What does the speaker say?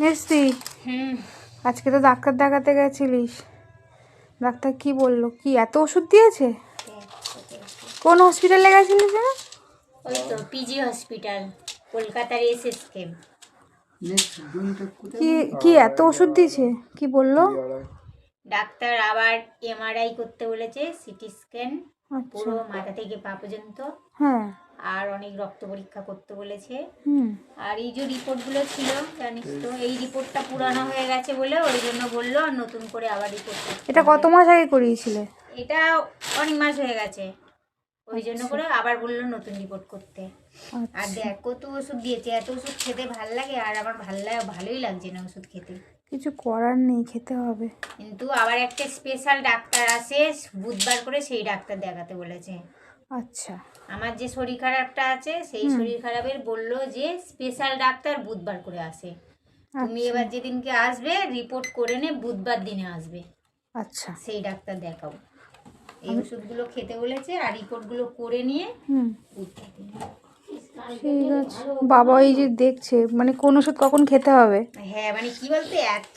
মিষ্টি, আজকে তো ডাক্তার দেখাতে গেছিলিস, ডাক্তার কি বললো? কি এত ওষুধ দিয়েছে? কোন হসপিটালে গেছিলিস? ওই তো পিজি হসপিটাল, কলকাতার এসএসকে। কি কি এত ওষুধ দিয়েছে? কি বললো ডাক্তার? আবার এমআরআই করতে বলেছে, সিটি স্ক্যান, আচ্ছা। পুরো মাথা থেকে পা পর্যন্ত, হ্যাঁ। আর অনেক রক্ত পরীক্ষা করতে বলেছে। হুম। আর এই যে রিপোর্টগুলো ছিল, জানিস তো এই রিপোর্টটা পুরানো হয়ে গেছে বলে ওই জন্য বললো আর নতুন করে আবার রিপোর্ট করতে। এটা কত মাস আগে করিয়েছিলে? এটা অনেক মাস হয়ে গেছে, ওই জন্য করে আবার বললো নতুন রিপোর্ট করতে। আর দেখ কত ওষুধ দিয়েছে, এত ওষুধ খেতে ভাল লাগে? আর আমার ভালোই লাগছে না ওষুধ খেতে। কিছু করার নেই, খেতে হবে। কিন্তু আবার একটা স্পেশাল ডাক্তার আসে বুধবার করে, সেই ডাক্তার দেখাতে বলেছে। আচ্ছা। আমার যে শরীর খারাপটা আছে সেই শরীর খারাপের বললো যে স্পেশাল ডাক্তার বুধবার করে আসে। তুমি এবার যেদিনকে আসবে রিপোর্ট করে নে, বুধবার দিনে আসবে। আচ্ছা। সেই ডাক্তার দেখাবো। এই ওষুধগুলো খেতে বলেছে আর রিপোর্টগুলো করে নিয়ে বুধবার দিনে। ঠিক আছে। বাবা এই যে দেখছে, মানে কোন ওষুধ কখন খেতে হবে। হ্যাঁ, মানে কি বলতে, এত